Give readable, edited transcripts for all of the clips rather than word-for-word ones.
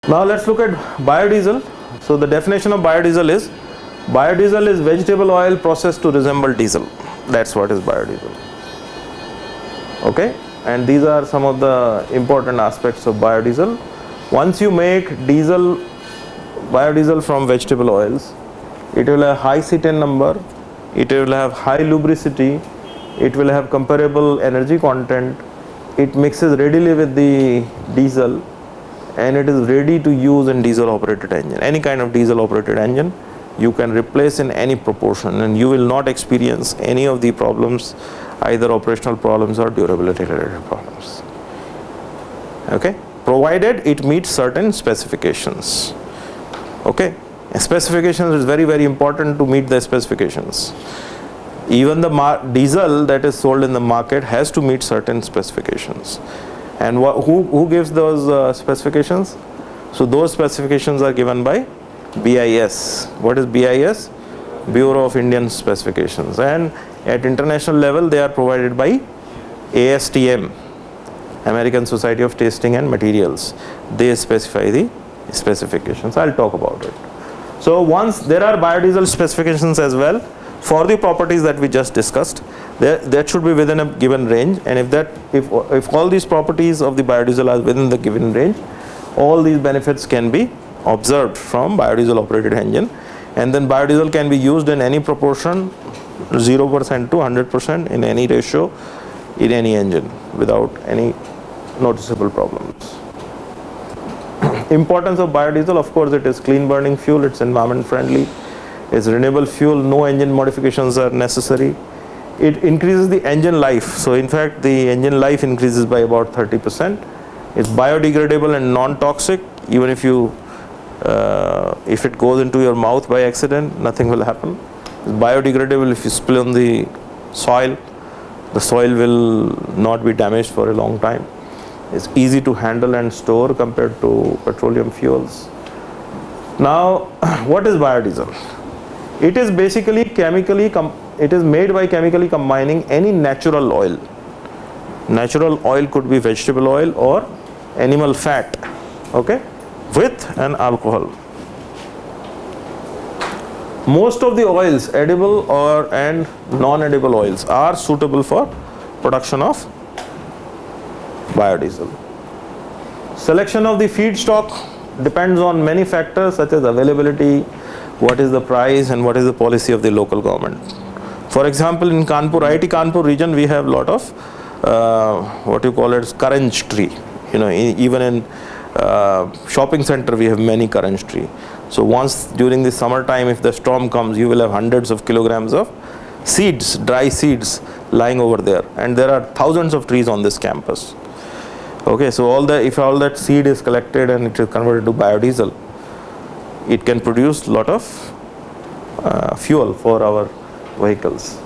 Now let's look at biodiesel. So the definition of biodiesel is vegetable oil processed to resemble diesel. That's what is biodiesel. Okay, and these are some of the important aspects of biodiesel. Once you make biodiesel from vegetable oils, it will have high C10 number, it will have high lubricity, it will have comparable energy content, it mixes readily with the diesel, and it is ready to use in diesel operated engine. Any kind of diesel operated engine you can replace in any proportion, and you will not experience any of the problems, either operational problems or durability related problems. Okay, provided it meets certain specifications. Okay, specifications is very, very important to meet the specifications. Even the diesel that is sold in the market has to meet certain specifications. And who gives those specifications? So those specifications are given by BIS. What is BIS? Bureau of Indian Specifications. And at international level they are provided by ASTM, American Society of Testing and Materials. They specify the specifications. I'll talk about it. So once there are biodiesel specifications as well for the properties that we just discussed, that should be within a given range, and if all these properties of the biodiesel are within the given range, all these benefits can be observed from biodiesel operated engine, and then biodiesel can be used in any proportion, 0% to 100% in any ratio in any engine without any noticeable problems. Importance of biodiesel, of course, it is clean burning fuel, it's environment friendly, it's renewable fuel, no engine modifications are necessary. It increases the engine life. So in fact the engine life increases by about 30%. It's biodegradable and non-toxic. Even if it goes into your mouth by accident, nothing will happen. It's biodegradable. If you spill on the soil will not be damaged for a long time. It's easy to handle and store compared to petroleum fuels. Now what is biodiesel? It is basically it is made by chemically combining any natural oil. Natural oil could be vegetable oil or animal fat, okay, with an alcohol. Most of the oils, edible and non-edible oils, are suitable for production of biodiesel. Selection of the feedstock depends on many factors such as availability, what is the price, and what is the policy of the local government. For example, in Kanpur, IIT Kanpur region, we have a lot of what you call it Karanj tree. You know, even in shopping center we have many Karanj tree. So once during the summertime, if the storm comes, you will have hundreds of kilograms of seeds, dry seeds lying over there, and there are thousands of trees on this campus. Okay, so if all that seed is collected and it is converted to biodiesel, it can produce a lot of fuel for our vehicles.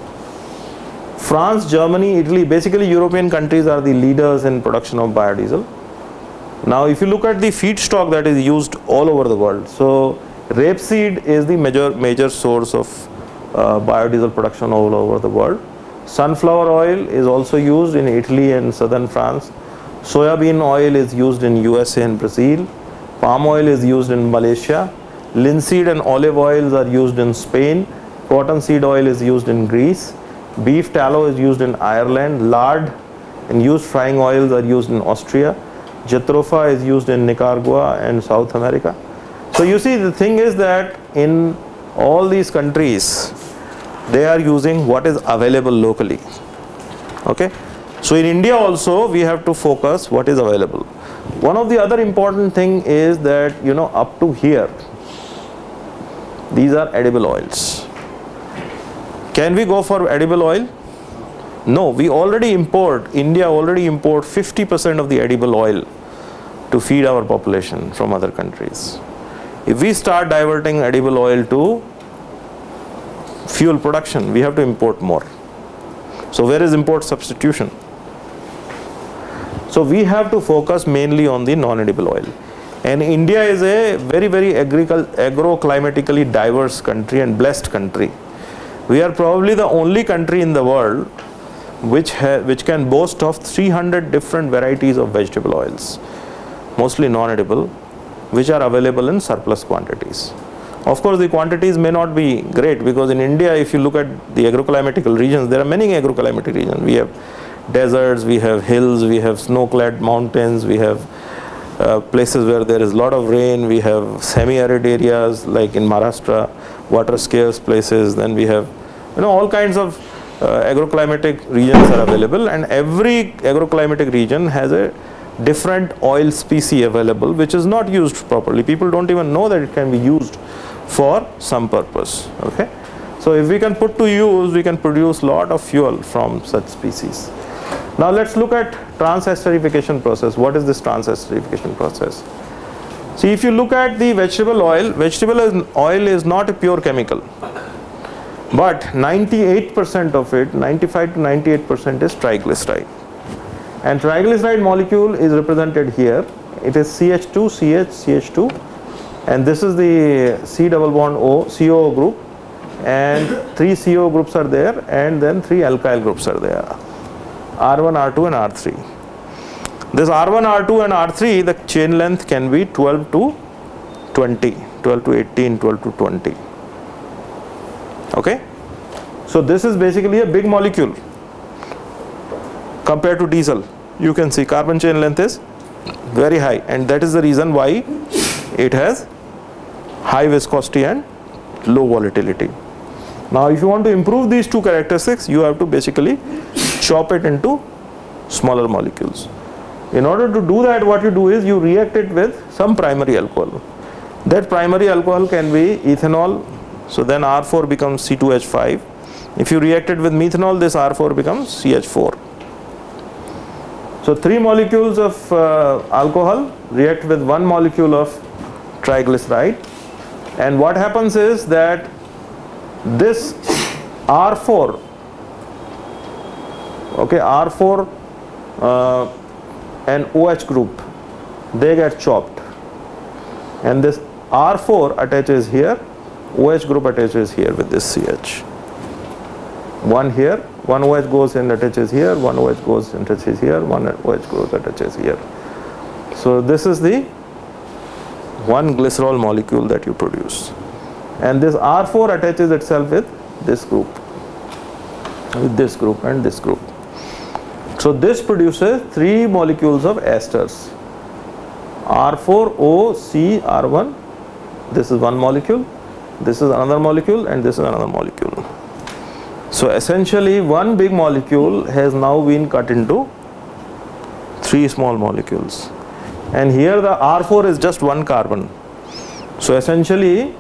France, Germany, Italy, basically European countries are the leaders in production of biodiesel. Now if you look at the feedstock that is used all over the world, so rapeseed is the major source of biodiesel production all over the world. Sunflower oil is also used in Italy and southern France. Soybean oil is used in USA and Brazil. Palm oil is used in Malaysia. Linseed and olive oils are used in Spain. Cottonseed oil is used in Greece. Beef tallow is used in Ireland. Lard and used frying oils are used in Austria. Jatropha is used in Nicaragua and South America. So you see, the thing is that in all these countries they are using what is available locally. Okay, so in India also we have to focus what is available. One of the other important thing is that, you know, up to here these are edible oils. Can we go for edible oil? No, we already import, India already import 50% of the edible oil to feed our population from other countries. If we start diverting edible oil to fuel production, we have to import more. So where is import substitution? So we have to focus mainly on the non-edible oil. And India is a very, very agroclimatically diverse country and blessed country. We are probably the only country in the world which can boast of 300 different varieties of vegetable oils, mostly non-edible, which are available in surplus quantities. Of course, the quantities may not be great, because in India, if you look at the agroclimatical regions, there are many agroclimatic regions. We have deserts, we have hills, we have snow-clad mountains, we have places where there is a lot of rain, we have semi-arid areas like in Maharashtra, water scarce places, then we have all kinds of agroclimatic regions are available, and every agroclimatic region has a different oil species available which is not used properly. People don't even know that it can be used for some purpose. Okay, so if we can put to use, we can produce lot of fuel from such species. Now let's look at trans-esterification process. What is this trans-esterification process? See, if you look at the vegetable oil is not a pure chemical, but 98% of it, 95 to 98% is triglyceride. And triglyceride molecule is represented here. It is CH2, CH, CH2, and this is the C double bond O, COO group, and 3 CO groups are there, and then 3 alkyl groups are there, R1, R2 and R3. This R1, R2 and R3, the chain length can be 12 to 20, 12 to 18, 12 to 20. Okay, so this is basically a big molecule compared to diesel. You can see carbon chain length is very high, and that is the reason why it has high viscosity and low volatility. Now if you want to improve these two characteristics, you have to basically chop it into smaller molecules. In order to do that, what you do is you react it with some primary alcohol. That primary alcohol can be ethanol, so then R4 becomes C2H5. If you react it with methanol, this R4 becomes CH4. So 3 molecules of alcohol react with 1 molecule of triglyceride, and what happens is that this R4, okay, R4 and OH group, they get chopped, and this R4 attaches here, OH group attaches here with this CH. One here, one OH goes and attaches here, one OH goes and attaches here, one OH goes attaches here. So this is the one glycerol molecule that you produce, and this R4 attaches itself with this group, and this group. So this produces 3 molecules of esters, R4OCR1. This is one molecule, this is another molecule, and this is another molecule. So essentially one big molecule has now been cut into 3 small molecules, and here the R4 is just 1 carbon. So essentially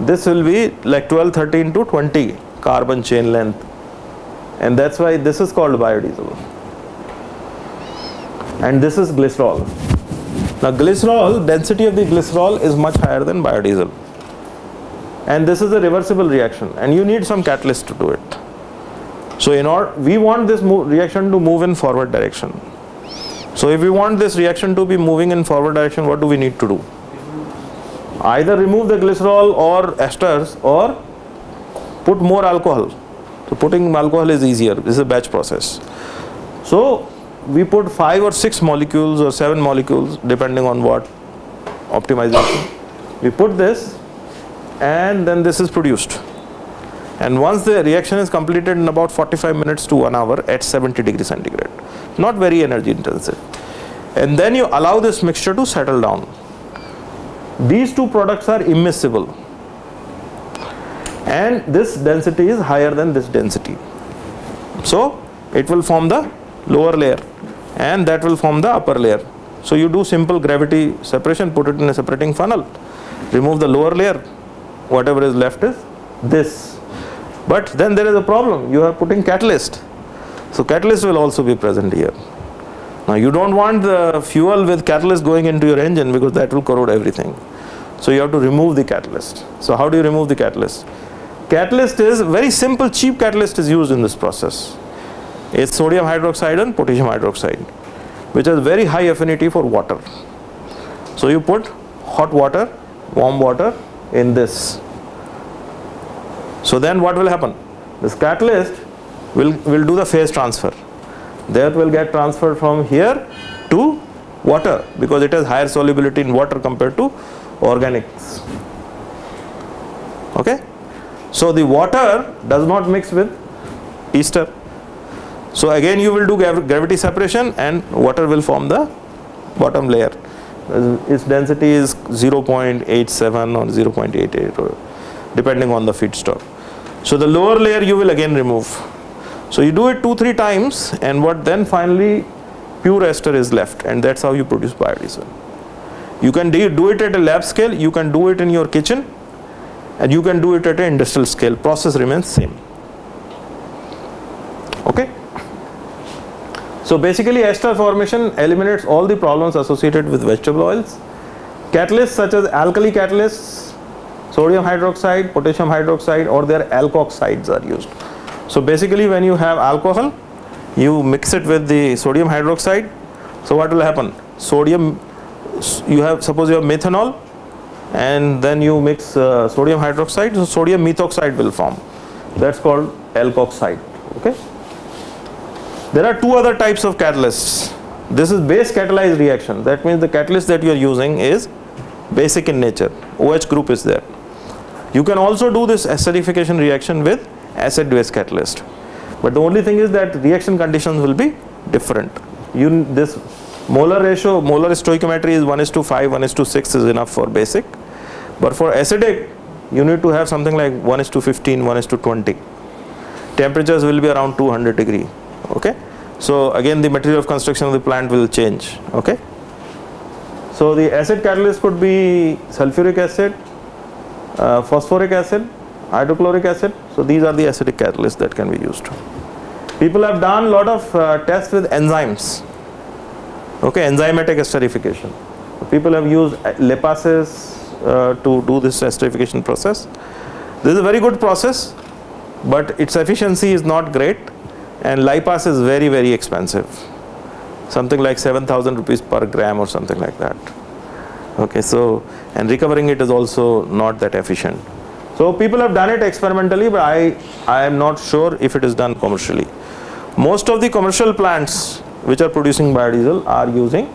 this will be like 12, 13 to 20 carbon chain length, and that's why this is called biodiesel. And this is glycerol. Now glycerol, density of the glycerol is much higher than biodiesel, and this is a reversible reaction, and you need some catalyst to do it. So we want this reaction to move in forward direction. So if we want this reaction to be moving in forward direction, what do we need to do? Either remove the glycerol or esters, or put more alcohol. So putting alcohol is easier. This is a batch process. So we put 5 or 6 molecules or 7 molecules depending on what optimization. We put this, and then this is produced, and once the reaction is completed in about 45 minutes to 1 hour at 70 degrees centigrade, not very energy intensive, and then you allow this mixture to settle down. These 2 products are immiscible, and this density is higher than this density, so it will form the lower layer, and that will form the upper layer. So you do simple gravity separation, put it in a separating funnel, remove the lower layer, whatever is left is this. But then there is a problem, you are putting catalyst, so catalyst will also be present here. Now you don't want the fuel with catalyst going into your engine, because that will corrode everything. So you have to remove the catalyst. So how do you remove the catalyst? Catalyst is very simple, cheap catalyst is used in this process. It's sodium hydroxide and potassium hydroxide, which has very high affinity for water. So you put hot water, warm water in this. So then what will happen? This catalyst will do the phase transfer. That will get transferred from here to water, because it has higher solubility in water compared to organics. Okay, so the water does not mix with ester. So again you will do gravity separation and water will form the bottom layer. Its density is 0.87 or 0.88 or depending on the feedstock. So the lower layer you will again remove. So you do it 2-3 times, and what then finally pure ester is left, and that's how you produce biodiesel. You can do it at a lab scale, you can do it in your kitchen, and you can do it at an industrial scale. Process remains same. Okay. So basically ester formation eliminates all the problems associated with vegetable oils. Catalysts such as alkali catalysts, sodium hydroxide, potassium hydroxide, or their alkoxides are used. So basically when you have alcohol, you mix it with the sodium hydroxide. So what will happen? Sodium, suppose you have methanol, and then you mix sodium hydroxide, so sodium methoxide will form. That's called alkoxide. Okay. There are 2 other types of catalysts. This is base catalyzed reaction. That means the catalyst that you are using is basic in nature. OH group is there. You can also do this acidification reaction with acid base catalyst. But the only thing is that reaction conditions will be different. This molar ratio, molar stoichiometry is 1:5, 1:6 is enough for basic. But for acidic, you need to have something like 1:15, 1:20. Temperatures will be around 200 degree. Okay. So again the material of construction of the plant will change. Okay. So the acid catalyst could be sulfuric acid, phosphoric acid, hydrochloric acid. So these are the acidic catalysts that can be used. People have done a lot of tests with enzymes. Okay, enzymatic esterification. People have used lipases to do this esterification process. This is a very good process, but its efficiency is not great, and lipase is very, very expensive. Something like 7,000 rupees per gram or something like that. Okay, so, and recovering it is also not that efficient. So people have done it experimentally, but I am not sure if it is done commercially. Most of the commercial plants which are producing biodiesel are using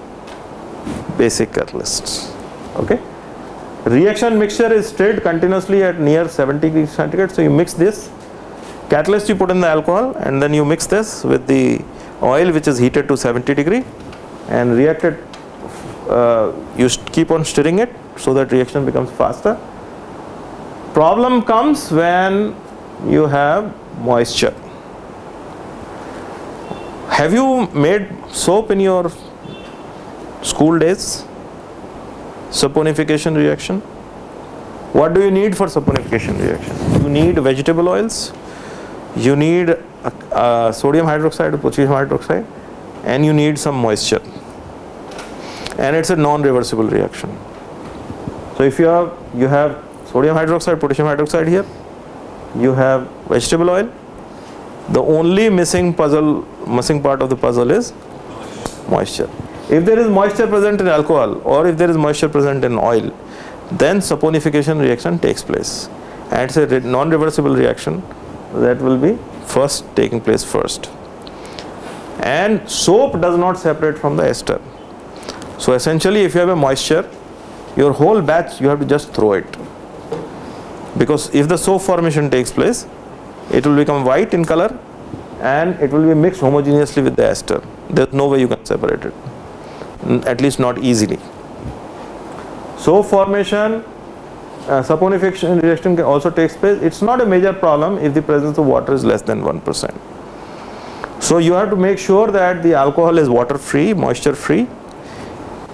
basic catalysts. Okay. Reaction mixture is stirred continuously at near 70 degrees centigrade. So you mix this catalyst, you put in the alcohol, and then you mix this with the oil which is heated to 70 degree and react it. You keep on stirring it so that reaction becomes faster. Problem comes when you have moisture. Have you made soap in your school days? Saponification reaction. What do you need for saponification reaction? You need vegetable oils, you need sodium hydroxide or potassium hydroxide, and you need some moisture. And it's a non-reversible reaction. So if you have sodium hydroxide, potassium hydroxide here, you have vegetable oil. The only missing part of the puzzle is moisture. If there is moisture present in alcohol, or if there is moisture present in oil, then saponification reaction takes place. And it's a non-reversible reaction that will be taking place first. And soap does not separate from the ester. So essentially if you have a moisture, your whole batch you have to just throw it. Because if the soap formation takes place, it will become white in color and it will be mixed homogeneously with the ester. There's no way you can separate it, at least not easily. Soap formation, saponification reaction can also takes place. It's not a major problem if the presence of water is less than 1%. So you have to make sure that the alcohol is water free, moisture free,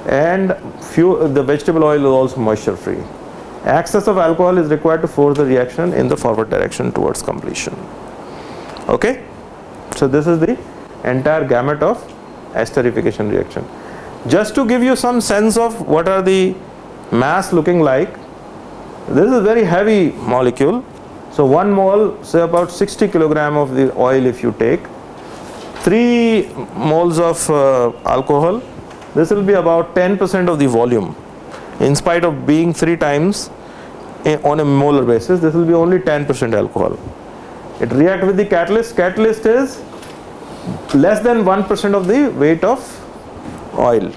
and the vegetable oil is also moisture free. Excess of alcohol is required to force the reaction in the forward direction towards completion. Okay, so this is the entire gamut of esterification reaction. Just to give you some sense of what are the mass looking like, this is a very heavy molecule. So 1 mole, say about 60 kilogram of the oil if you take, 3 moles of alcohol, this will be about 10% of the volume. In spite of being 3 times on a molar basis, this will be only 10% alcohol. It reacts with the catalyst. Catalyst is less than 1% of the weight of oil.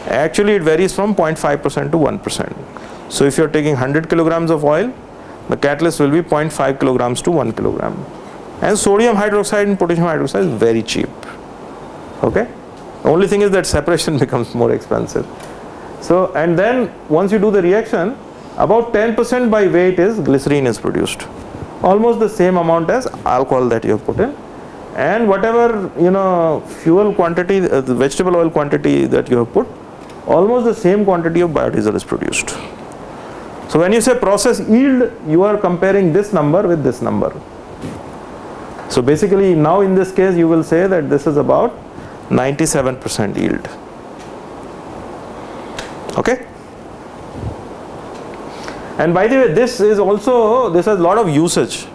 Actually it varies from 0.5% to 1%. So if you are taking 100 kilograms of oil, the catalyst will be 0.5 kilograms to 1 kilogram. And sodium hydroxide and potassium hydroxide is very cheap. Okay? The only thing is that separation becomes more expensive. So, and then once you do the reaction, about 10% by weight is glycerine is produced. Almost the same amount as alcohol that you have put in. And whatever, fuel quantity, the vegetable oil quantity that you have put, almost the same quantity of biodiesel is produced. So when you say process yield, you are comparing this number with this number. So basically now in this case you will say that this is about 97% yield. Okay? And by the way, this has a lot of usage.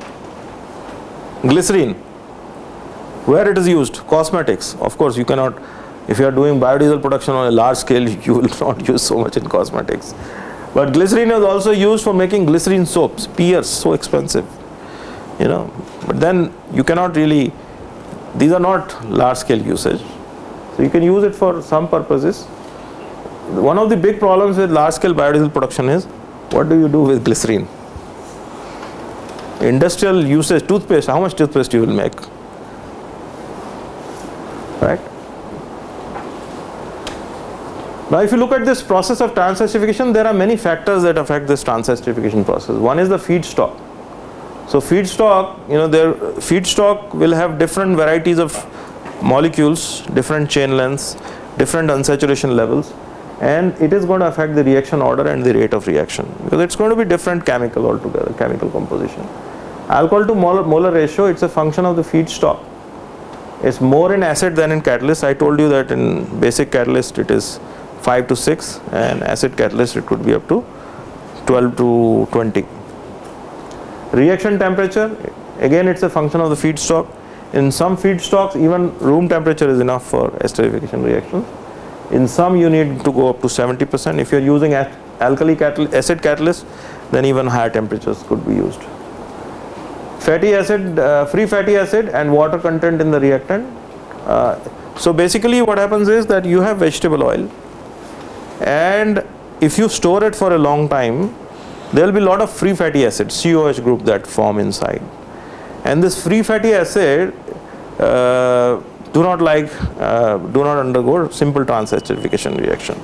Glycerine, where it is used? Cosmetics. Of course you cannot, if you are doing biodiesel production on a large scale, you will not use so much in cosmetics. But glycerine is also used for making glycerine soaps, pears, so expensive, But then you cannot really, these are not large scale usage. So you can use it for some purposes. One of the big problems with large scale biodiesel production is, what do you do with glycerine? Industrial usage, toothpaste, how much toothpaste you will make? Right? Now if you look at this process of transesterification, there are many factors that affect this transesterification process. One is the feedstock. So feedstock, feedstock will have different varieties of molecules, different chain lengths, different unsaturation levels, and it is going to affect the reaction order and the rate of reaction, because it's going to be different chemical altogether, chemical composition. Alcohol to molar ratio, it's a function of the feedstock. It's more in acid than in catalyst. I told you that in basic catalyst it is 5 to 6, and acid catalyst it could be up to 12 to 20. Reaction temperature, again it's a function of the feedstock. In some feedstocks even room temperature is enough for esterification reactions. In some you need to go up to 70%. If you are using acid catalyst, then even higher temperatures could be used. Fatty acid, free fatty acid and water content in the reactant. So basically what happens is that you have vegetable oil, and if you store it for a long time, there will be a lot of free fatty acid, COH group, that form inside. And this free fatty acid do not undergo simple transesterification reaction.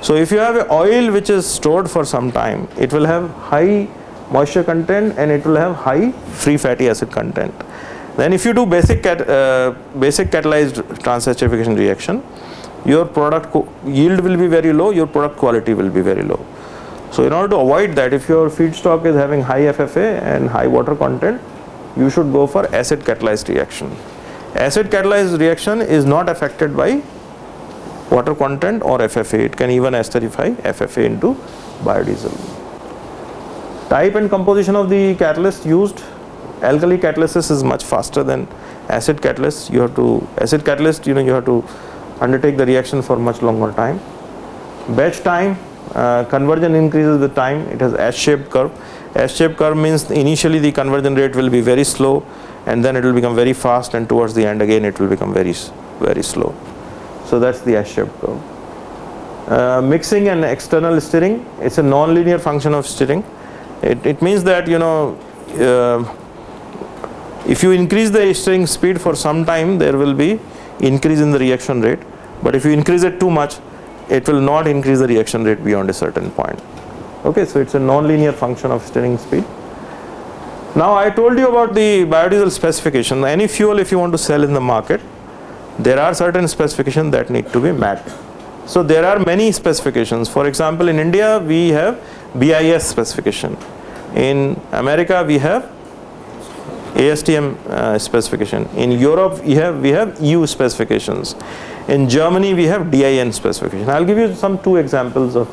So if you have an oil which is stored for some time, it will have high moisture content and it will have high free fatty acid content. Then if you do basic catalyzed transesterification reaction, your product yield will be very low, your product quality will be very low. So in order to avoid that, if your feedstock is having high FFA and high water content, you should go for acid catalyzed reaction. Acid catalyzed reaction is not affected by water content or FFA. It can even esterify FFA into biodiesel. Type and composition of the catalyst used. Alkali catalysis is much faster than acid catalyst. Acid catalyst, you have to undertake the reaction for much longer time. Batch time, conversion increases with time. It has S-shaped curve. S-shaped curve means initially the conversion rate will be very slow, and then it will become very fast, and towards the end again it will become very slow. So that's the S-shaped curve. Mixing and external stirring, it's a non-linear function of stirring. It means that if you increase the stirring speed for some time, there will be increase in the reaction rate, but if you increase it too much, it will not increase the reaction rate beyond a certain point. Okay, so it's a non-linear function of stirring speed. Now I told you about the biodiesel specification. Any fuel, if you want to sell in the market, there are certain specifications that need to be met. So there are many specifications. For example, in India we have BIS specification. In America we have ASTM specification. In Europe we have EU specifications. In Germany we have DIN specification. I'll give you two examples of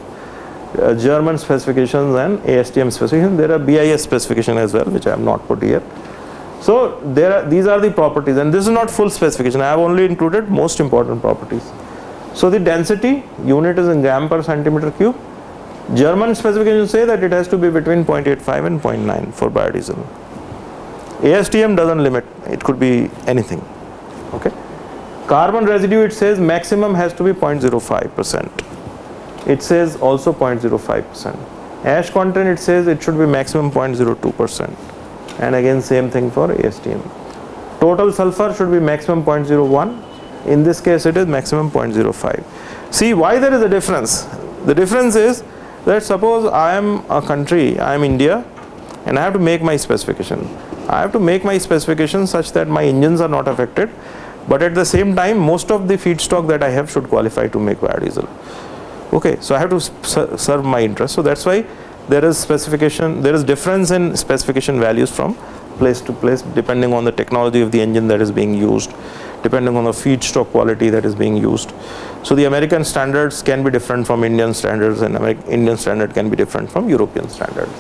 German specifications and ASTM specification. There are BIS specification as well, which I have not put here. So these are the properties, and this is not full specification. I have only included most important properties. So the density unit is in gram per centimeter cube. German specifications say that it has to be between 0.85 and 0.9 for biodiesel. ASTM doesn't limit, it could be anything. Okay. Carbon residue, it says maximum has to be 0.05%. It says also 0.05%. Ash content, it says it should be maximum 0.02%. And again same thing for ASTM. Total sulfur should be maximum 0.01. In this case it is maximum 0.05. See why there is a difference. The difference is that suppose I am a country, I am India, and I have to make my specification. I have to make my specification such that my engines are not affected, but at the same time most of the feedstock that I have should qualify to make biodiesel. Okay, so I have to serve my interest. So that's why there is specification, there is difference in specification values from place to place depending on the technology of the engine that is being used, depending on the feedstock quality that is being used. So the American standards can be different from Indian standards, and Indian standard can be different from European standards.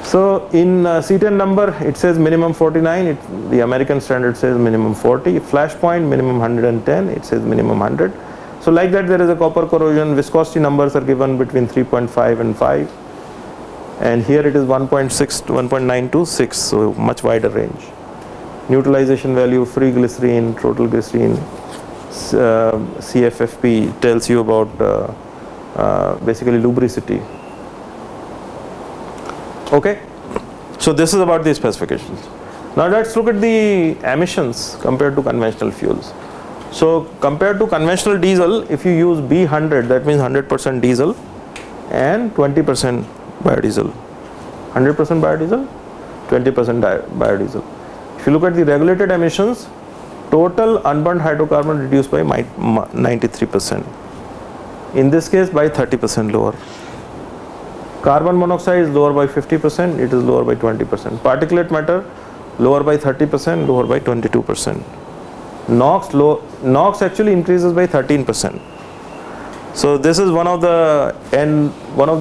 So in C10 number it says minimum 49, the American standard says minimum 40, flash point minimum 110, it says minimum 100. So like that there is a copper corrosion, viscosity numbers are given between 3.5 and 5, and here it is 1.6 to 1.9 to 6, so much wider range. Neutralization value, free glycerine, total glycerine, CFFP tells you about basically lubricity. Okay, so this is about the specifications. Now let's look at the emissions compared to conventional fuels. So compared to conventional diesel, if you use B100, that means 100% diesel and 20% biodiesel. 100% biodiesel, 20% biodiesel. If you look at the regulated emissions, total unburned hydrocarbon reduced by 93%. In this case by 30% lower. Carbon monoxide is lower by 50%, it is lower by 20%. Particulate matter lower by 30%, lower by 22%. NOx actually increases by 13%. So this is one of the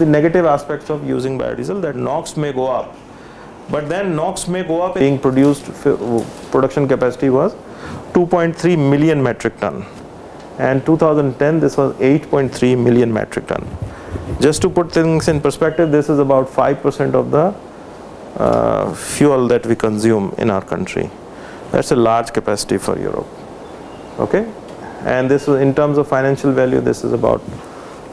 negative aspects of using biodiesel, that NOx may go up. But then NOx may go up, being produced, production capacity was 2.3 million metric ton. And 2010 this was 8.3 million metric ton. Just to put things in perspective, this is about 5% of the fuel that we consume in our country. That's a large capacity for Europe. Okay, and this is in terms of financial value, this is about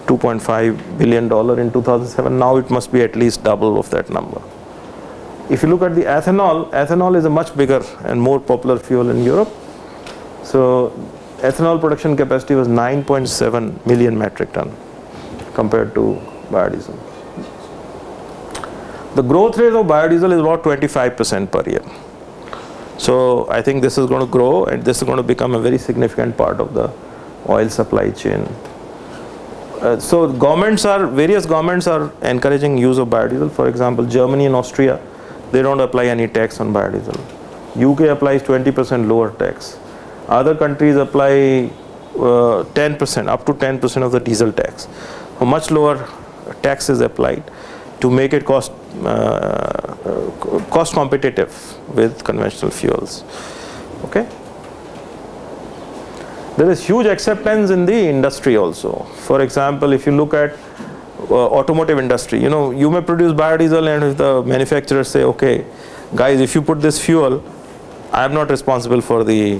$2.5 billion in 2007. Now it must be at least double of that number. If you look at the ethanol, ethanol is a much bigger and more popular fuel in Europe. So ethanol production capacity was 9.7 million metric ton compared to biodiesel. The growth rate of biodiesel is about 25% per year. So I think this is going to grow, and this is going to become a very significant part of the oil supply chain. So various governments are encouraging use of biodiesel. For example, Germany and Austria, they don't apply any tax on biodiesel. UK applies 20% lower tax. Other countries apply 10%, up to 10% of the diesel tax. A much lower tax is applied to make it cost competitive with conventional fuels. Okay. There is huge acceptance in the industry also. For example, if you look at automotive industry, you may produce biodiesel, and if the manufacturers say, okay, guys, if you put this fuel, I am not responsible for the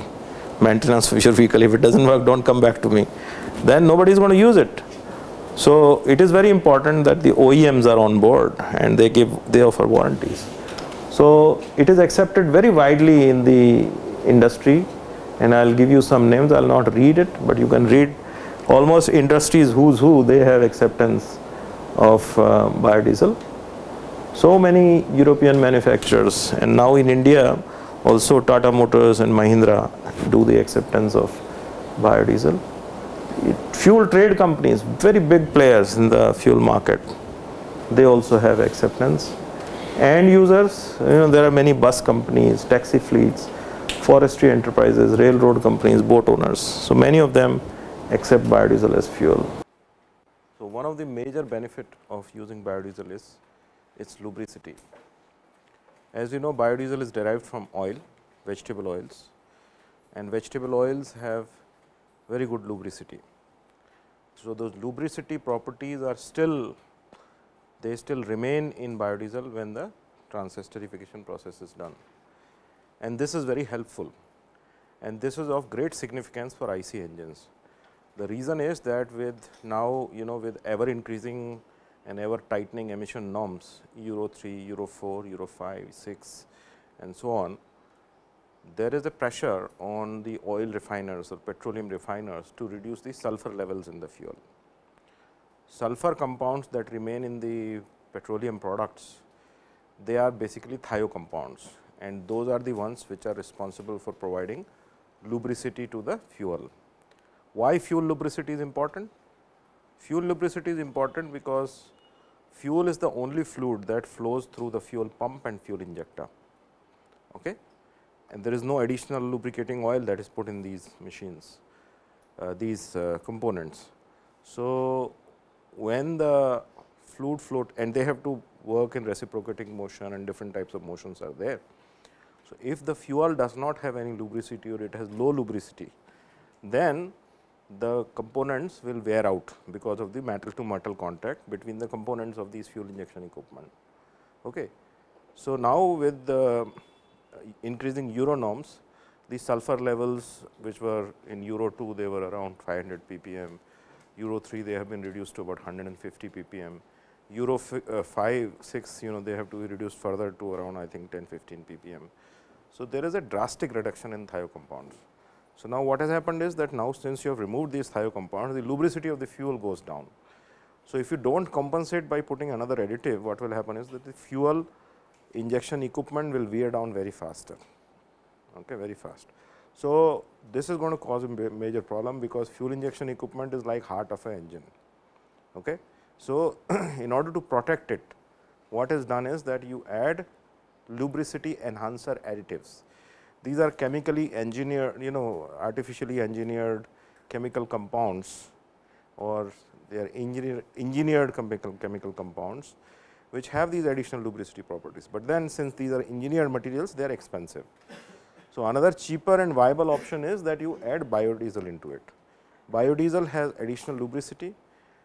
maintenance of your vehicle. If it doesn't work, don't come back to me. Then nobody is going to use it. So it is very important that the OEMs are on board and they offer warranties. So it is accepted very widely in the industry, and I'll give you some names. I'll not read it, but you can read almost industries who's who, they have acceptance of biodiesel. So many European manufacturers, and now in India also Tata Motors and Mahindra do the acceptance of biodiesel. Fuel trade companies, very big players in the fuel market, they also have acceptance. End users, there are many bus companies, taxi fleets, forestry enterprises, railroad companies, boat owners. So many of them accept biodiesel as fuel. So one of the major benefit of using biodiesel is its lubricity. As you know, biodiesel is derived from oil, vegetable oils, and vegetable oils have very good lubricity. So those lubricity properties are still remain in biodiesel when the transesterification process is done, and this is very helpful. and this is of great significance for IC engines. The reason is that with now with ever increasing and ever tightening emission norms, Euro 3, Euro 4, Euro 5, 6 and so on, there is a pressure on the oil refiners or petroleum refiners to reduce the sulfur levels in the fuel. Sulfur compounds that remain in the petroleum products, they are basically thiocompounds, and those are the ones which are responsible for providing lubricity to the fuel. Why fuel lubricity is important? Fuel lubricity is important because fuel is the only fluid that flows through the fuel pump and fuel injector. Okay? And there is no additional lubricating oil that is put in these machines, these components. So, when the fluid float, and they have to work in reciprocating motion and different types of motions are there. So, if the fuel does not have any lubricity or it has low lubricity, then the components will wear out because of the metal to metal contact between the components of these fuel injection equipment. Okay. So, now with the increasing Euro norms, the sulfur levels which were in Euro 2, they were around 500 ppm, Euro 3 they have been reduced to about 150 ppm, Euro 5, 6 they have to be reduced further to around I think 10-15 ppm. So, there is a drastic reduction in thiocompounds. So, now what has happened is that now since you have removed these thiocompounds, the lubricity of the fuel goes down. So, if you do not compensate by putting another additive, what will happen is that the fuel injection equipment will wear down very faster, okay, very fast. So, this is going to cause a major problem because fuel injection equipment is like heart of an engine. Okay. So, in order to protect it, what is done is that you add lubricity enhancer additives. These are chemically engineered, artificially engineered chemical compounds, or they are engineered chemical compounds, which have these additional lubricity properties. But then since these are engineered materials, they are expensive. So, another cheaper and viable option is that you add biodiesel into it. Biodiesel has additional lubricity,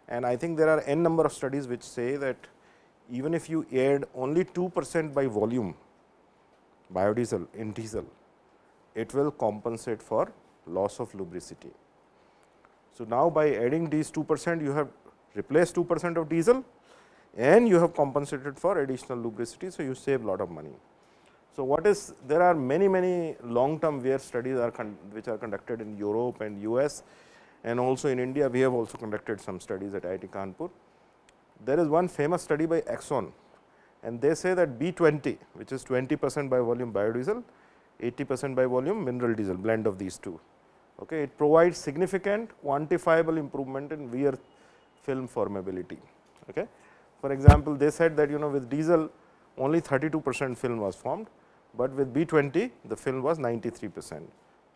and I think there are n number of studies which say that even if you add only 2% by volume biodiesel in diesel, it will compensate for loss of lubricity. So, now by adding these 2%, you have replaced 2% of diesel and you have compensated for additional lubricity. So, you save lot of money. So, what is there are many long term wear studies which are conducted in Europe and US, and also in India we have also conducted some studies at IIT Kanpur. There is one famous study by Exxon, and they say that B20, which is 20% by volume biodiesel, 80% by volume mineral diesel, blend of these two. Okay. It provides significant quantifiable improvement in wear film formability. Okay. For example, they said that with diesel only 32% film was formed, but with B20 the film was 93%.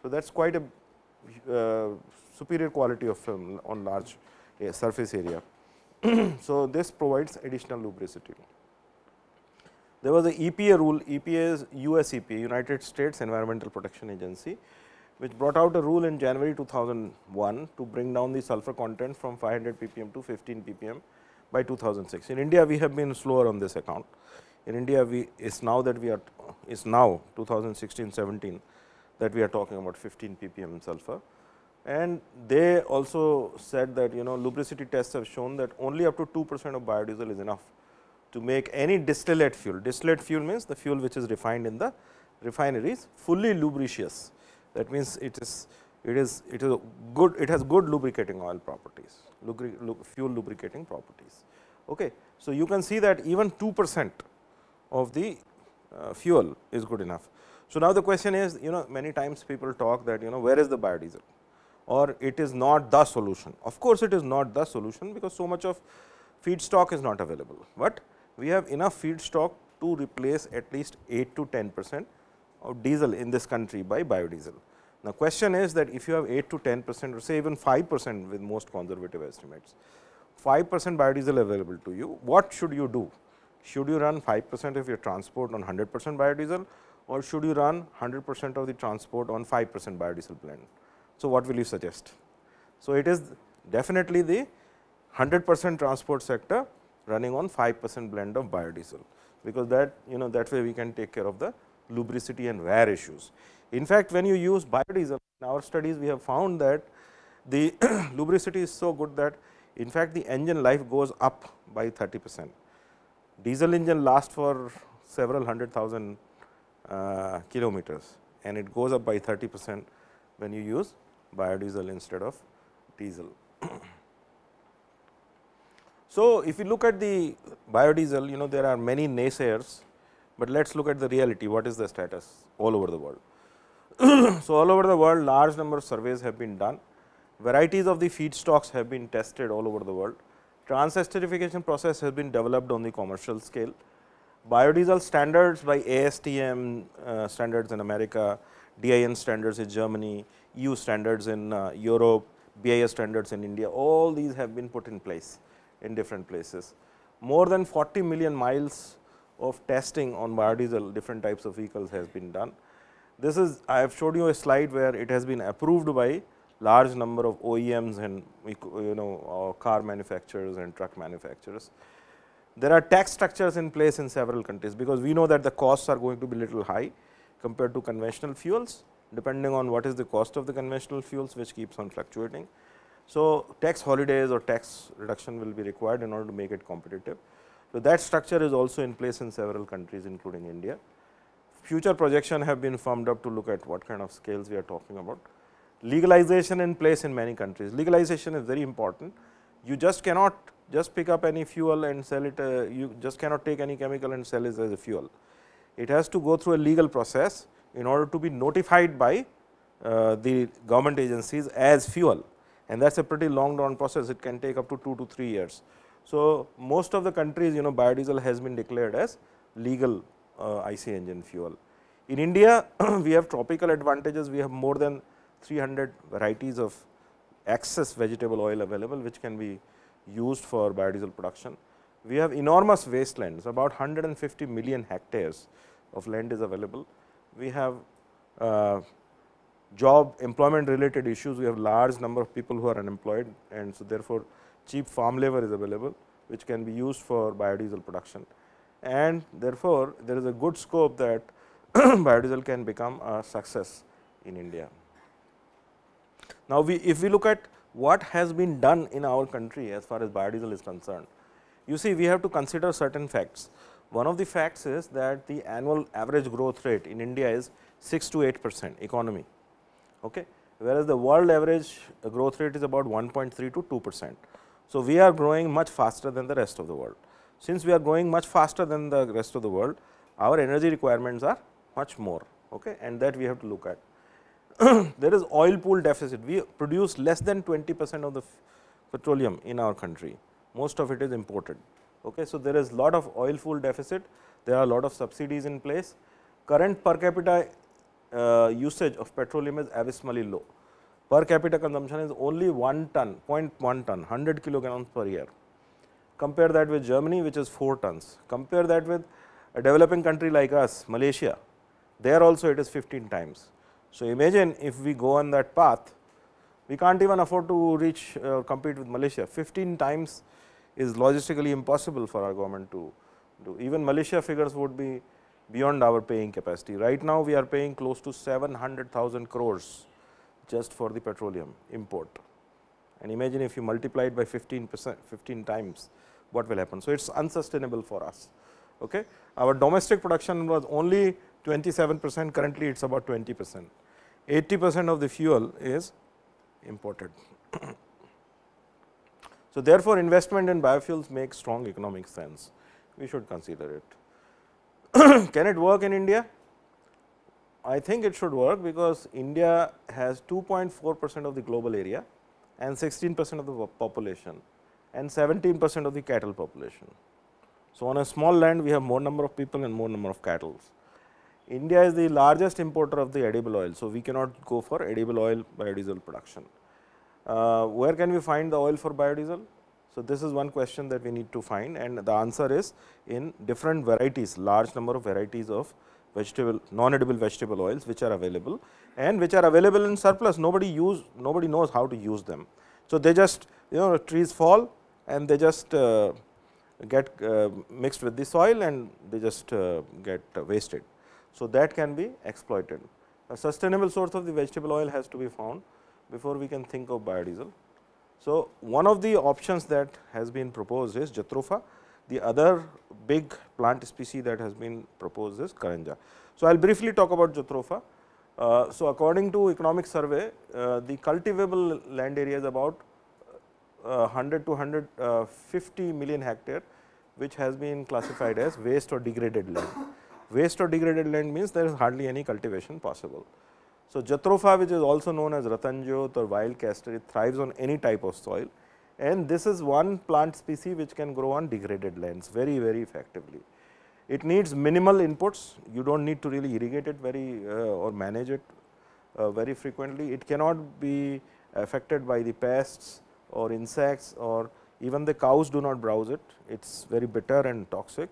So, that is quite a superior quality of film on large surface area. So, this provides additional lubricity. There was a EPA rule. EPA is US EPA, United States Environmental Protection Agency, which brought out a rule in January 2001 to bring down the sulfur content from 500 ppm to 15 ppm by 2006. In India, we have been slower on this account. In India, it's now 2016-17 that we are talking about 15 ppm sulfur. And they also said that lubricity tests have shown that only up to 2% of biodiesel is enough to make any distillate fuel. Distillate fuel means the fuel which is refined in the refineries fully lubricious. That means it has good lubricating oil properties, fuel lubricating properties. Okay. So, you can see that even 2% of the fuel is good enough. So, now the question is many times people talk that where is the biodiesel, or it is not the solution. Of course, it is not the solution because so much of feedstock is not available, but we have enough feedstock to replace at least 8 to 10% of diesel in this country by biodiesel. Now, question is that if you have 8 to 10% or say even 5% with most conservative estimates, 5% biodiesel available to you, what should you do? Should you run 5% of your transport on 100% biodiesel, or should you run 100% of the transport on 5% biodiesel blend? So, what will you suggest? So, it is definitely the 100% transport sector running on 5% blend of biodiesel, because that that way we can take care of the lubricity and wear issues. In fact, when you use biodiesel, in our studies we have found that the lubricity is so good that in fact, the engine life goes up by 30%. Diesel engine lasts for several 100,000 kilometers, and it goes up by 30% when you use biodiesel instead of diesel. So, if you look at the biodiesel, there are many naysayers, but let us look at the reality. What is the status all over the world? So, all over the world, large number of surveys have been done. Varieties of the feedstocks have been tested all over the world. Transesterification process has been developed on the commercial scale. Biodiesel standards by ASTM standards in America, DIN standards in Germany, EU standards in Europe, BIS standards in India, all these have been put in place in different places. More than 40 million miles of testing on biodiesel, different types of vehicles has been done. This is, I have showed you a slide where it has been approved by large number of OEMs and car manufacturers and truck manufacturers. There are tax structures in place in several countries, because we know that the costs are going to be little high compared to conventional fuels, depending on what is the cost of the conventional fuels, which keeps on fluctuating. So, tax holidays or tax reduction will be required in order to make it competitive. So, that structure is also in place in several countries, including India. Future projections have been firmed up to look at what kind of scales we are talking about. Legalization in place in many countries. Legalization is very important. You just cannot just pick up any fuel and sell it, you just cannot take any chemical and sell it as a fuel. It has to go through a legal process in order to be notified by the government agencies as fuel, and that is a pretty long drawn process. It can take up to 2 to 3 years. So, most of the countries, biodiesel has been declared as legal IC engine fuel. In India, we have tropical advantages. We have more than 300 varieties of excess vegetable oil available, which can be used for biodiesel production. We have enormous wastelands, about 150 million hectares of land is available. We have job employment related issues. We have large number of people who are unemployed, and so therefore, cheap farm labor is available, which can be used for biodiesel production. And therefore, there is a good scope that biodiesel can become a success in India. Now, if we look at what has been done in our country as far as biodiesel is concerned, you see we have to consider certain facts. One of the facts is that the annual average growth rate in India is 6 to 8% economy, okay, whereas the world average growth rate is about 1.3 to 2%. So, we are growing much faster than the rest of the world. Since we are growing much faster than the rest of the world, our energy requirements are much more, okay, and that we have to look at. There is oil pool deficit. We produce less than 20% of the petroleum in our country. Most of it is imported. Okay. So, there is lot of oil pool deficit. There are a lot of subsidies in place. Current per capita usage of petroleum is abysmally low. Per capita consumption is only 1 ton, 0.1 ton, 100 kilograms per year. Compare that with Germany, which is 4 tons. Compare that with a developing country like us, Malaysia. There also it is 15 times. So, imagine if we go on that path, we can't even afford to reach compete with Malaysia. 15 times is logistically impossible for our government to do. Even Malaysia figures would be beyond our paying capacity. Right now, we are paying close to 700,000 crores just for the petroleum import. And imagine if you multiply it by 15%, 15 times, what will happen? So, it is unsustainable for us. Okay. Our domestic production was only 27%, currently it is about 20%. 80% of the fuel is imported. So, therefore, investment in biofuels makes strong economic sense. We should consider it. Can it work in India? I think it should work, because India has 2.4% of the global area and 16% of the population and 17% of the cattle population. So, on a small land we have more number of people and more number of cattle. India is the largest importer of the edible oil. So, we cannot go for edible oil biodiesel production. Where can we find the oil for biodiesel? So, this is one question that we need to find, and the answer is in different varieties, large number of varieties of vegetable, non-edible vegetable oils which are available and which are available in surplus. Nobody knows how to use them. So, they just trees fall and they just get mixed with the soil and they just get wasted. So, that can be exploited. A sustainable source of the vegetable oil has to be found before we can think of biodiesel. So, one of the options that has been proposed is Jatropha. The other big plant species that has been proposed is Karanja. So, I will briefly talk about Jatropha. So, according to economic survey, the cultivable land area is about 100 to 150 million hectare, which has been classified as waste or degraded land. Waste or degraded land means there is hardly any cultivation possible. So, Jatropha, which is also known as Ratanjot or wild castor, it thrives on any type of soil, and this is one plant species which can grow on degraded lands very, very effectively. It needs minimal inputs, you do not need to really irrigate it very or manage it very frequently. It cannot be affected by the pests or insects, or even the cows do not browse it. It is very bitter and toxic,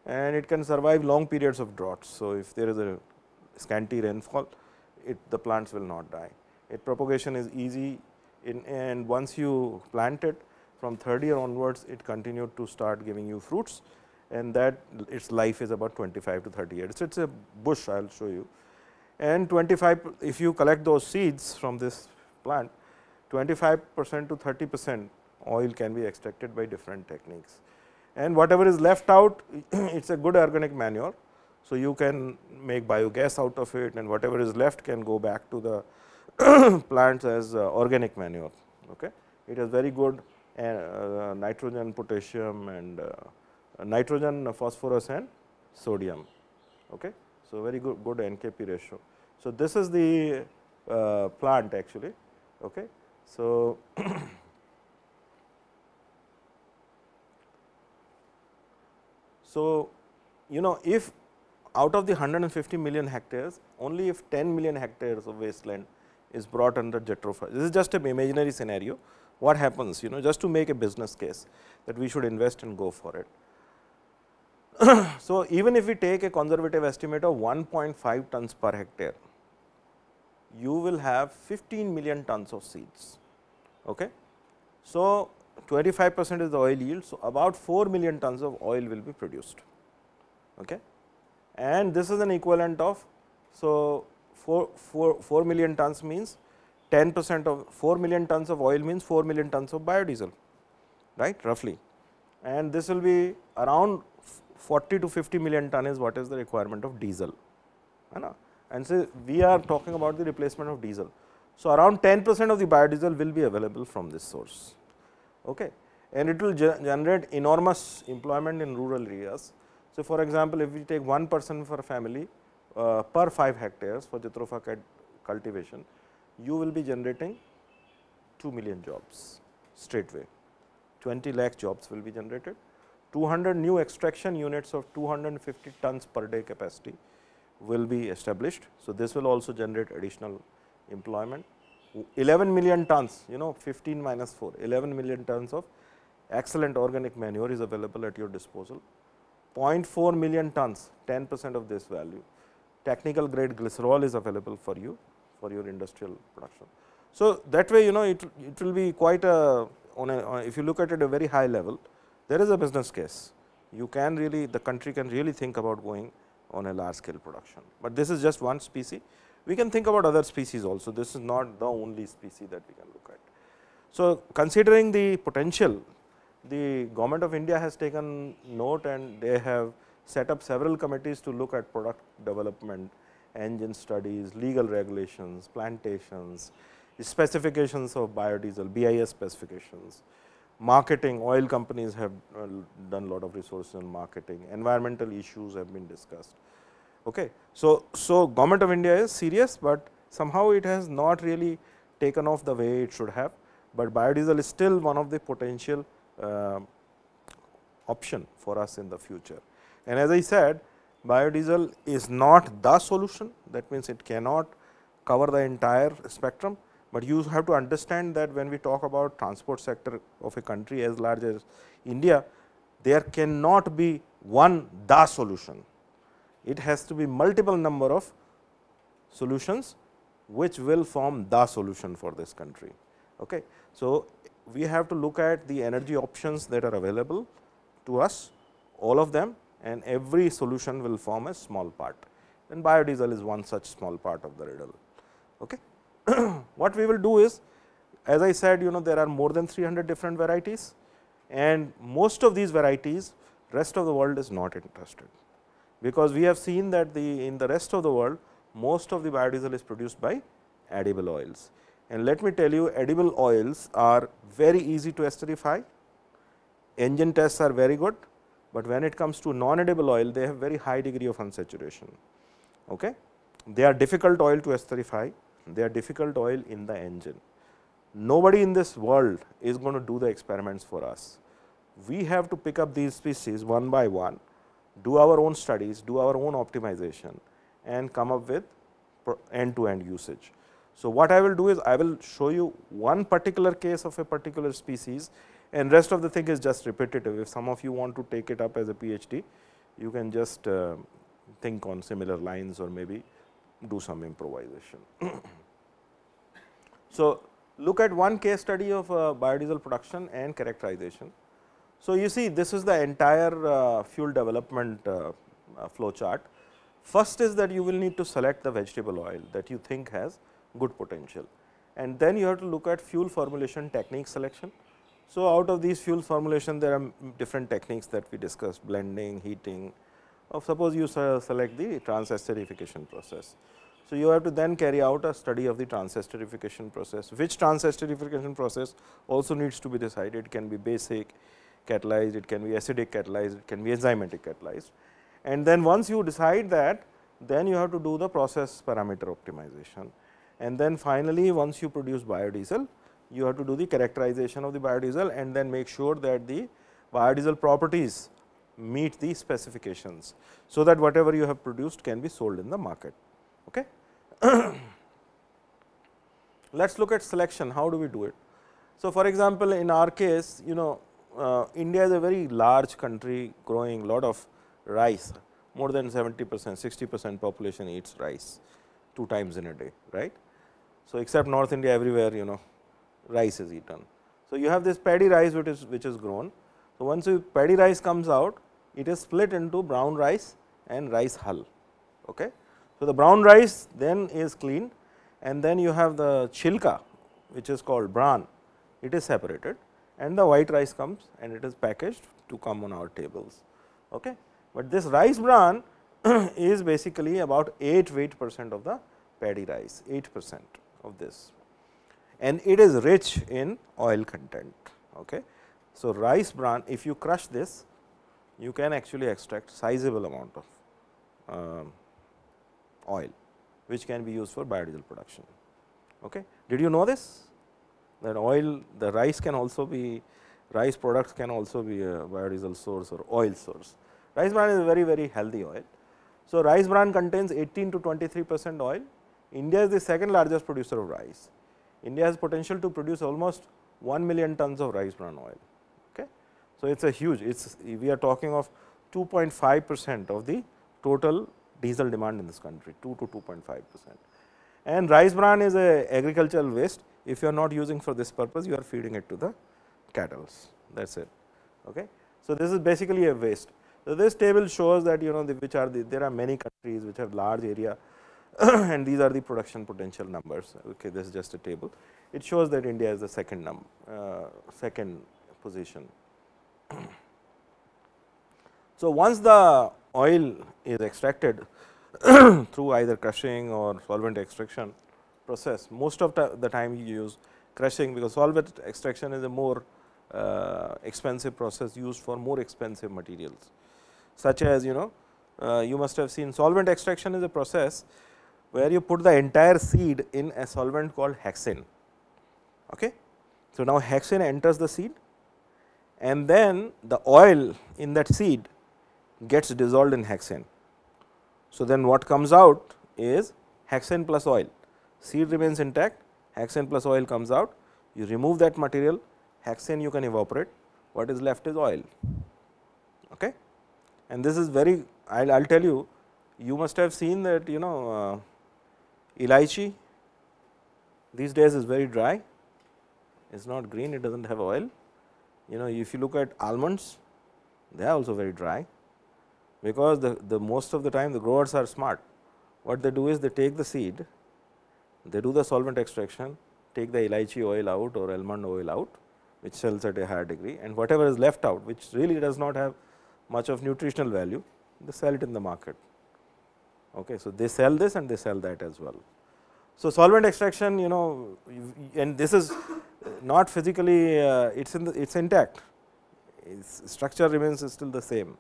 and it can survive long periods of drought. So, if there is a scanty rainfall, the plants will not die. Its propagation is easy, and once you plant it, from 3rd year onwards, it continued to start giving you fruits, and that its life is about 25 to 30 years. It is a bush, I will show you. And 25, if you collect those seeds from this plant, 25% to 30% oil can be extracted by different techniques. And whatever is left out, it is a good organic manure. So, you can make biogas out of it, and whatever is left can go back to the plants as organic manure. Okay. It has very good nitrogen, potassium, and nitrogen, phosphorus, and sodium. Okay. So, very good NKP ratio. So, this is the plant actually. Okay. So, if out of the 150 million hectares, only if 10 million hectares of wasteland is brought under Jatropha. This is just an imaginary scenario. What happens, just to make a business case that we should invest and go for it. So, even if we take a conservative estimate of 1.5 tons per hectare, you will have 15 million tons of seeds. Okay. So, 25% is the oil yield. So, about 4 million tons of oil will be produced. Okay. And this is an equivalent of, so 4 million tons means 10% of 4 million tons of oil means 4 million tons of biodiesel, right, roughly. And this will be around 40 to 50 million ton is what is the requirement of diesel. And so, we are talking about the replacement of diesel. So, around 10% of the biodiesel will be available from this source. Okay. And it will generate enormous employment in rural areas. So, for example, if we take one person for a family per 5 hectares for Jatropha cultivation, you will be generating 2 million jobs straightway, 20 lakh jobs will be generated, 200 new extraction units of 250 tons per day capacity will be established. So, this will also generate additional employment. 11 million tons, 15 minus 4, 11 million tons of excellent organic manure is available at your disposal. 0.4 million tons, 10% of this value. Technical grade glycerol is available for you for your industrial production. So, that way it will be quite if you look at it at a very high level, there is a business case. You can really, the country can really think about going on a large scale production, but this is just one species. We can think about other species also. This is not the only species that we can look at. So, considering the potential, the Government of India has taken note, and they have set up several committees to look at product development, engine studies, legal regulations, plantations, specifications of biodiesel, BIS specifications, marketing. Oil companies have done a lot of resources on marketing, environmental issues have been discussed. Okay. So, Government of India is serious, but somehow it has not really taken off the way it should have, but biodiesel is still one of the potential option for us in the future. And as I said, biodiesel is not the solution, that means it cannot cover the entire spectrum, but you have to understand that when we talk about transport sector of a country as large as India, there cannot be one the solution. It has to be multiple number of solutions which will form the solution for this country. Okay. So, we have to look at the energy options that are available to us, all of them, and every solution will form a small part. then biodiesel is one such small part of the riddle. Okay. What we will do is, as I said, there are more than 300 different varieties, and most of these varieties rest of the world is not interested, because we have seen that in the rest of the world most of the biodiesel is produced by edible oils. And let me tell you, edible oils are very easy to esterify, engine tests are very good, but when it comes to non-edible oil, they have very high degree of unsaturation. Okay? They are difficult oil to esterify, they are difficult oil in the engine. Nobody in this world is going to do the experiments for us. We have to pick up these species one by one, do our own studies, do our own optimization, and come up with end-to-end usage. So, what I will do is, I will show you one particular case of a particular species, and rest of the thing is just repetitive. If some of you want to take it up as a PhD, you can just think on similar lines or maybe do some improvisation. So, look at one case study of biodiesel production and characterization. So, you see this is the entire fuel development flow chart. First is that you will need to select the vegetable oil that you think has good potential, and then you have to look at fuel formulation technique selection. So, out of these fuel formulation, there are different techniques that we discussed: blending, heating. Suppose you select the transesterification process. So, you have to then carry out a study of the transesterification process. Which transesterification process also needs to be decided. It can be basic catalyzed, it can be acidic catalyzed, it can be enzymatic catalyzed. And then once you decide that, then you have to do the process parameter optimization. And then finally, once you produce biodiesel, you have to do the characterization of the biodiesel and then make sure that the biodiesel properties meet the specifications, so that whatever you have produced can be sold in the market. Okay. Let us look at selection. How do we do it? So, for example, in our case, India is a very large country growing lot of rice, more than 70%, 60% population eats rice 2 times in a day, right. So, except North India, everywhere rice is eaten. So, you have this paddy rice which is grown. So, once paddy rice comes out, it is split into brown rice and rice hull. Okay. So, the brown rice then is cleaned, and then you have the chilka, which is called bran, it is separated, and the white rice comes and it is packaged to come on our tables. Okay. But this rice bran is basically about 8% of the paddy rice, 8% of this, and it is rich in oil content. Okay. So, rice bran, if you crush this, you can actually extract sizable amount of oil, which can be used for biodiesel production. Okay. Did you know this? That oil, the rice can also be, rice products can also be a biodiesel source or oil source. Rice bran is a very, very healthy oil. So, rice bran contains 18 to 23% oil. India is the second largest producer of rice. India has potential to produce almost 1 million tons of rice bran oil. Okay. So, it is a huge, we are talking of 2.5% of the total diesel demand in this country, 2 to 2.5%. And rice bran is a agricultural waste. If you are not using for this purpose, you are feeding it to the cattle, that is it. Okay. So, this is basically a waste. So, this table shows that there are many countries which have large area and these are the production potential numbers. Okay, this is just a table. It shows that India is the second position. So, once the oil is extracted through either crushing or solvent extraction process, most of the time you use crushing, because solvent extraction is a more expensive process used for more expensive materials, such as you must have seen solvent extraction is a process where you put the entire seed in a solvent called hexane. Okay. So, now hexane enters the seed and then the oil in that seed gets dissolved in hexane. So, then what comes out is hexane plus oil, seed remains intact, hexane plus oil comes out, you remove that material, hexane you can evaporate, what is left is oil. Okay. And this is very, I will tell you, you must have seen that elaichi these days is very dry, it is not green, it does not have oil. If you look at almonds, they are also very dry, because the most of the time the growers are smart. what they do is they take the seed, they do the solvent extraction, take the elaichi oil out or almond oil out, which sells at a higher degree, and whatever is left out, which really does not have much of nutritional value, they sell it in the market. Okay. So, they sell this and they sell that as well. So, solvent extraction, and this is not physically, it's intact, its structure remains still the same.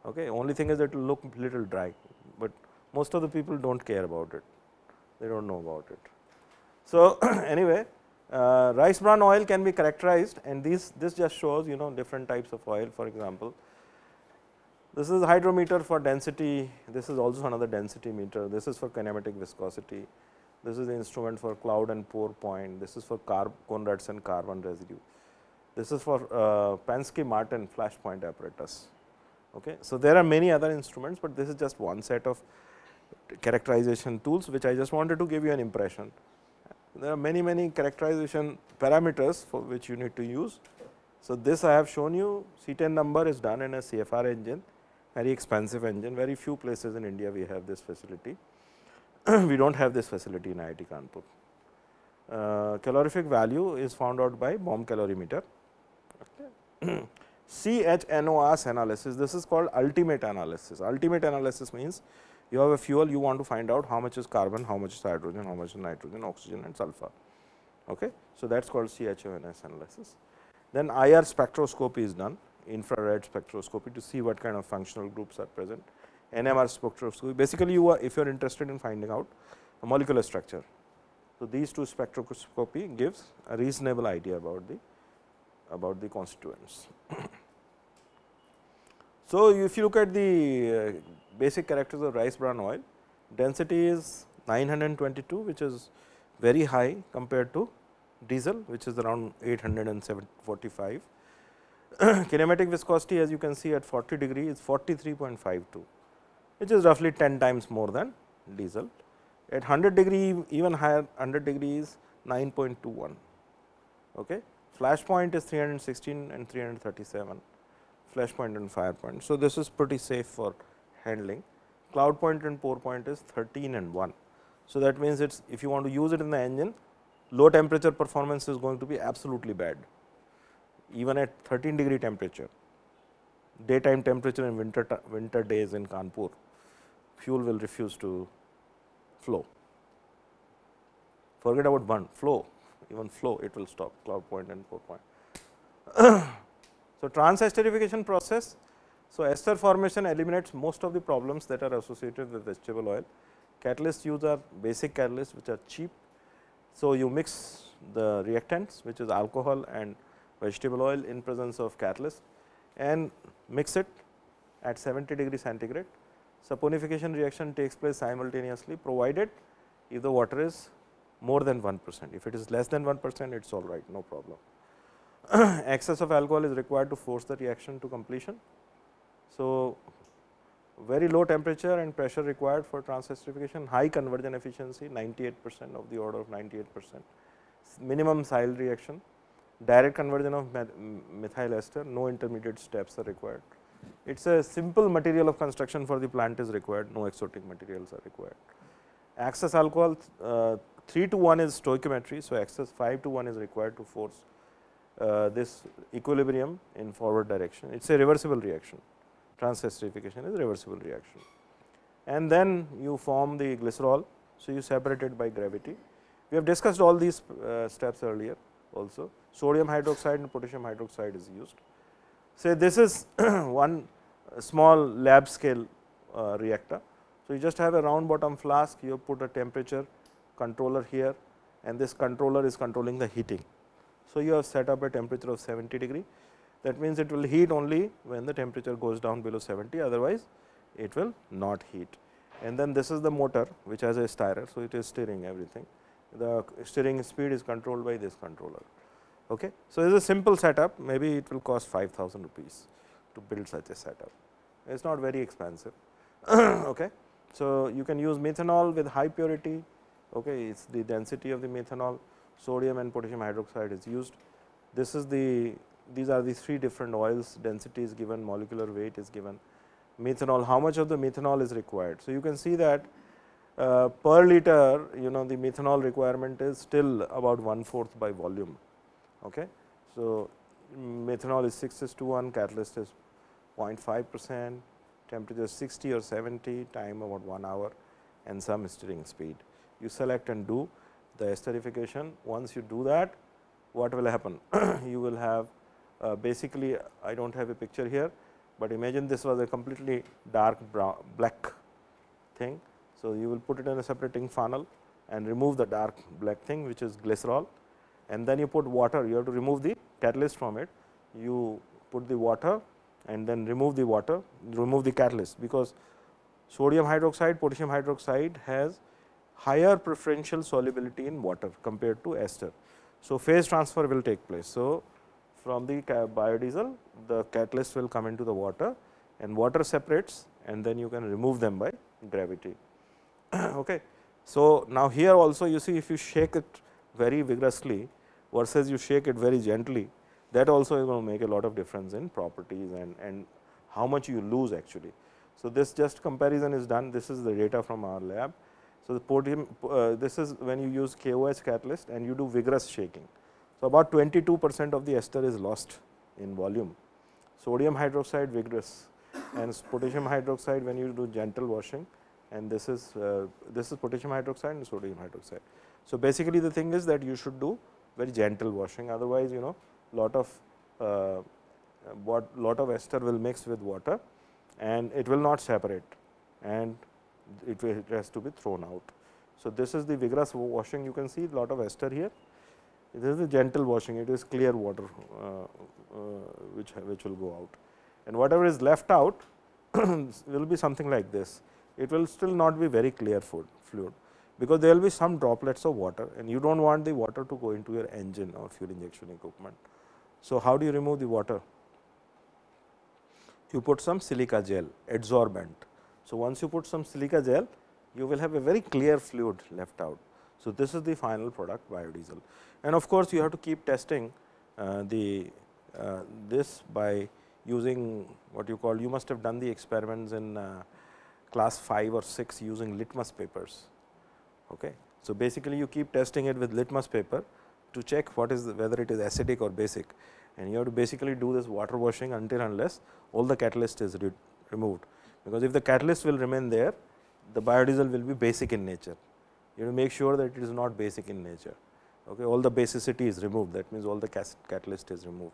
Okay. Only thing is it will look little dry, but most of the people do not care about it, they do not know about it. So, anyway, rice bran oil can be characterized, and this just shows different types of oil. For example, this is hydrometer for density, this is also another density meter, this is for kinematic viscosity, this is the instrument for cloud and pour point, this is for Conrad's and carbon residue, this is for Pansky-Martin flash point apparatus. Okay. So, there are many other instruments, but this is just one set of characterization tools, which I just wanted to give you an impression. There are many characterization parameters for which you need to use. So, this I have shown you, C10 number is done in a CFR engine, very expensive engine, very few places in India we have this facility. We do not have this facility in IIT Kanpur. Calorific value is found out by bomb calorimeter. Okay. CHNOS analysis, this is called ultimate analysis. Ultimate analysis means you have a fuel, you want to find out how much is carbon, how much is hydrogen, how much is nitrogen, oxygen and sulfur. Okay. So, that is called CHNOS analysis. Then IR spectroscopy is done, infrared spectroscopy, to see what kind of functional groups are present. NMR spectroscopy, basically if you are interested in finding out a molecular structure. So, these two spectroscopy gives a reasonable idea about the constituents. So, if you look at the basic characters of rice bran oil, density is 922, which is very high compared to diesel, which is around 845. Kinematic viscosity, as you can see at 40 degree, is 43.52, which is roughly 10 times more than diesel. At 100 degree, even higher, 100 degrees 9.21. Okay. Flash point is 316 and 337, flash point and fire point. So, this is pretty safe for handling. Cloud point and pour point is 13 and 1. So, that means it's, if you want to use it in the engine, low temperature performance is going to be absolutely bad, even at 13 degree temperature, daytime temperature in winter days in Kanpur, fuel will refuse to flow. Forget about burn, flow, even flow it will stop, cloud point and pour point. So, trans-esterification process. So, ester formation eliminates most of the problems that are associated with vegetable oil. Catalysts used are basic catalysts, which are cheap. So, you mix the reactants, which is alcohol and vegetable oil in presence of catalyst, and mix it at 70 degree centigrade. Saponification reaction takes place simultaneously, provided if the water is more than 1%. If it is less than 1%, it is all right, no problem. Excess of alcohol is required to force the reaction to completion. So, very low temperature and pressure required for trans-esterification, high conversion efficiency, 98% of the order of 98%, minimum Seille reaction, direct conversion of methyl ester, no intermediate steps are required. It is a simple material of construction for the plant is required, no exotic materials are required. Excess alcohol 3 to 1 is stoichiometry. So, excess 5 to 1 is required to force this equilibrium in forward direction. It is a reversible reaction, trans-esterification is a reversible reaction. And then you form the glycerol. So, you separate it by gravity. We have discussed all these steps earlier also. Sodium hydroxide and potassium hydroxide is used. Say this is one small lab scale reactor. So, you just have a round bottom flask, you put a temperature controller here, and this controller is controlling the heating. So, you have set up a temperature of 70 degree, that means it will heat only when the temperature goes down below 70, otherwise it will not heat. And then this is the motor which has a stirrer, so it is steering everything. The steering speed is controlled by this controller. Okay. So, it is a simple setup, maybe it will cost 5,000 rupees to build such a setup, it is not very expensive. Okay. So, you can use methanol with high purity, okay, it is the density of the methanol, sodium and potassium hydroxide is used. This is these are the 3 different oils, density is given, molecular weight is given, methanol, how much of the methanol is required. So, you can see that per liter, the methanol requirement is still about 1/4 by volume. Okay. So, methanol is 6:1, catalyst is 0.5%, temperature 60 or 70, time about 1 hour and some stirring speed. You select and do the esterification. Once you do that, what will happen? You will have basically, I do not have a picture here, but imagine this was a completely dark brown, black thing. So, you will put it in a separating funnel and remove the dark black thing, which is glycerol, and then you put water. You have to remove the catalyst from it. You put the water and then remove the water, remove the catalyst, because sodium hydroxide, potassium hydroxide has higher preferential solubility in water compared to ester. So, phase transfer will take place. So, from the biodiesel, the catalyst will come into the water and water separates, and then you can remove them by gravity. Okay. So, now here also you see, if you shake it very vigorously versus you shake it very gently, that also is going to make a lot of difference in properties and how much you lose actually. So, this just comparison is done. This is the data from our lab. So, the podium, this is when you use KOH catalyst and you do vigorous shaking. So, about 22% of the ester is lost in volume. Sodium hydroxide vigorous and potassium hydroxide when you do gentle washing, and this is potassium hydroxide and sodium hydroxide. So, basically the thing is that you should do very gentle washing, otherwise lot of ester will mix with water and it will not separate and it has to be thrown out. So, this is the vigorous washing. You can see lot of ester here. This is the gentle washing, it is clear water which will go out, and whatever is left out will be something like this. It will still not be very clear fluid, because there will be some droplets of water and you do not want the water to go into your engine or fuel injection equipment. So, how do you remove the water? You put some silica gel, adsorbent. So, once you put some silica gel, you will have a very clear fluid left out. So, this is the final product biodiesel, and of course, you have to keep testing this by using what you call, you must have done the experiments in class 5 or 6 using litmus papers. Okay. So, basically you keep testing it with litmus paper to check what is whether it is acidic or basic, and you have to basically do this water washing until unless all the catalyst is removed, because if the catalyst will remain there, the biodiesel will be basic in nature. You have to make sure that it is not basic in nature. Okay. All the basicity is removed, that means all the catalyst is removed.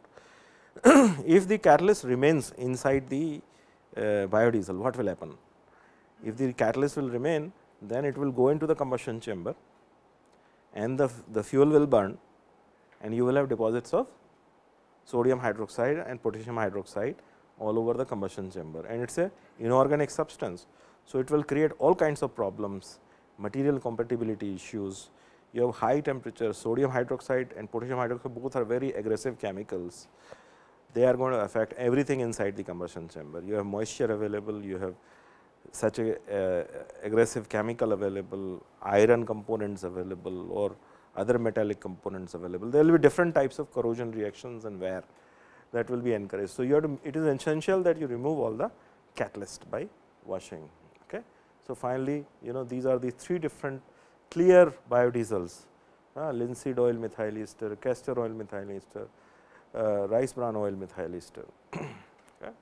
If the catalyst remains inside the biodiesel, what will happen? If the catalyst will remain, then it will go into the combustion chamber and the fuel will burn, and you will have deposits of sodium hydroxide and potassium hydroxide all over the combustion chamber, and it is a inorganic substance. So, it will create all kinds of problems, material compatibility issues. You have high temperature, sodium hydroxide and potassium hydroxide both are very aggressive chemicals. They are going to affect everything inside the combustion chamber. You have moisture available, you have such a aggressive chemical available, iron components available or other metallic components available. There will be different types of corrosion reactions and wear that will be encouraged. So, you have to, it is essential that you remove all the catalyst by washing. Okay. So, finally, these are the 3 different clear biodiesels, linseed oil methyl ester, castor oil methyl ester, rice bran oil methyl ester. Okay.